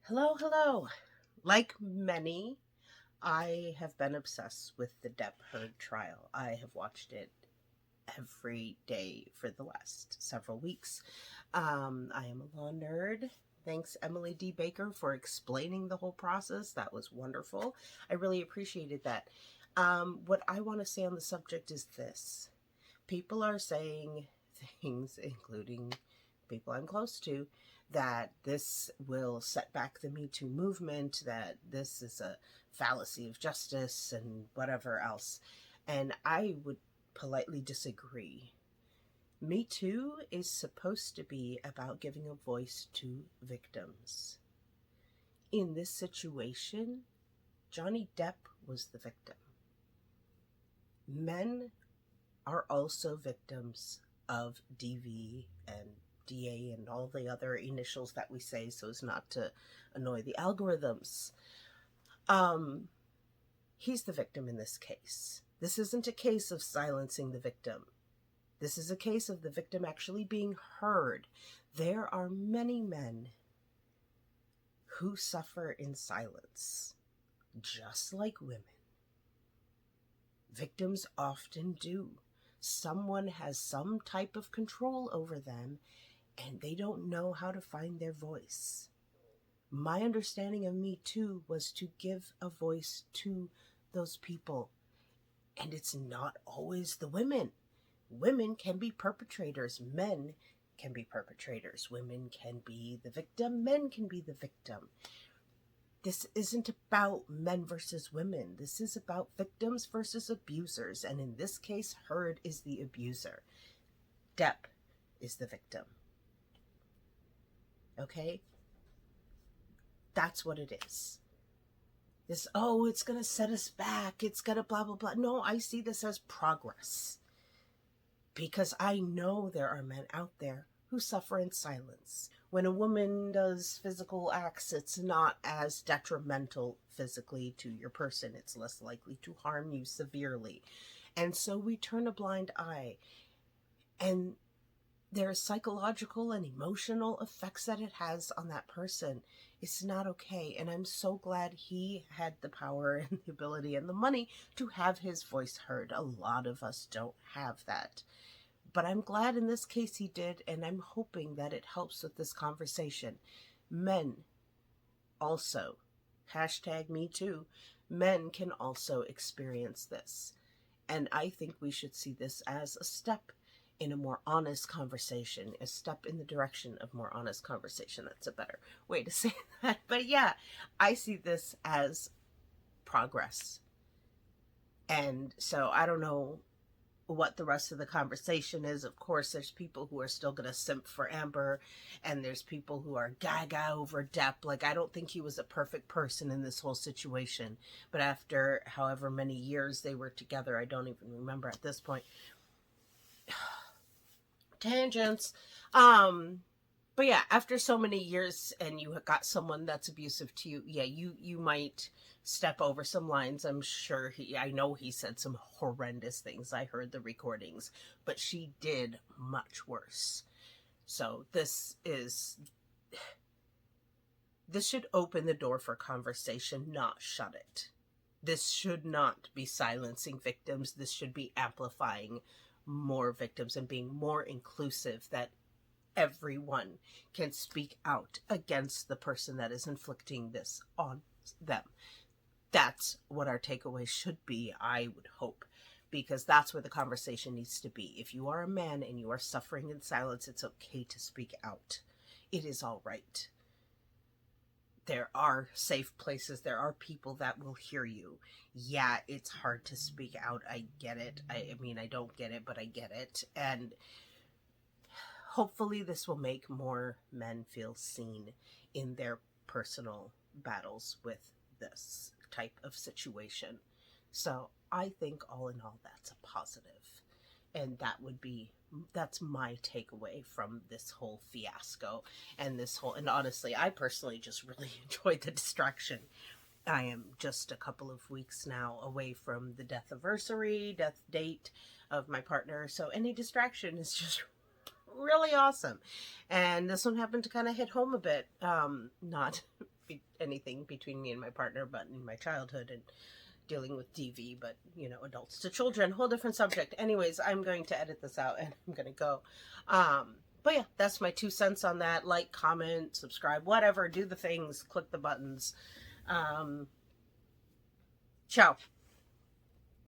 Hello, hello. Like many, I have been obsessed with the Depp Heard trial. I have watched it every day for the last several weeks. I am a law nerd. Thanks, Emily D. Baker, for explaining the whole process. That was wonderful. I really appreciated that. What I want to say on the subject is this: people are saying things, including people I'm close to, that this will set back the Me Too movement, that this is a fallacy of justice, and whatever else. And I would politely disagree. Me Too is supposed to be about giving a voice to victims. In this situation, Johnny Depp was the victim. Men are also victims of DV and DA and all the other initials that we say so as not to annoy the algorithms. Um, he's the victim in this case. This isn't a case of silencing the victim. This is a case of the victim actually being heard. There are many men who suffer in silence, just like women. Victims often do. Someone has some type of control over them and they don't know how to find their voice. My understanding of Me Too was to give a voice to those people. And it's not always the women. Women can be perpetrators. Men can be perpetrators. Women can be the victim. Men can be the victim. This isn't about men versus women. This is about victims versus abusers. And in this case, Heard is the abuser. Depp is the victim. Okay? That's what it is. This, oh, it's going to set us back. It's going to blah, blah, blah. No, I see this as progress. Because I know there are men out there who suffer in silence. When a woman does physical acts, it's not as detrimental physically to your person. It's less likely to harm you severely. And so we turn a blind eye. And there are psychological and emotional effects that it has on that person. It's not okay. And I'm so glad he had the power and the ability and the money to have his voice heard. A lot of us don't have that. But I'm glad in this case he did, and I'm hoping that it helps with this conversation. Men also, hashtag me too, men can also experience this. And I think we should see this as a step in a more honest conversation, a step in the direction of more honest conversation. That's a better way to say that. But yeah, I see this as progress. And so I don't know what the rest of the conversation is. Of course, there's people who are still going to simp for Amber, and there's people who are gaga over Depp. Like, I don't think he was a perfect person in this whole situation. But after however many years they were together, I don't even remember at this point. Tangents. But yeah, after so many years and you got someone that's abusive to you, yeah, you might step over some lines. I know he said some horrendous things. I heard the recordings, but she did much worse. So this should open the door for conversation, not shut it. This should not be silencing victims. This should be amplifying more victims and being more inclusive, that everyone can speak out against the person that is inflicting this on them. That's what our takeaway should be, I would hope, because that's where the conversation needs to be. If you are a man and you are suffering in silence, it's okay to speak out. It is all right. There are safe places. There are people that will hear you. Yeah, it's hard to speak out. I get it. I mean, I don't get it, but I get it. And hopefully this will make more men feel seen in their personal battles with this type of situation. So I think all in all, that's a positive. And that's my takeaway from this whole fiasco and and honestly, I personally just really enjoyed the distraction. I am just a couple of weeks now away from the death date of my partner. So any distraction is just really awesome. And this one happened to kind of hit home a bit. Not anything between me and my partner, but in my childhood and dealing with DV, but adults to children, whole different subject. Anyways, I'm going to edit this out and I'm going to go. But yeah, that's my 2 cents on that. Like, comment, subscribe, whatever, do the things, click the buttons. Ciao.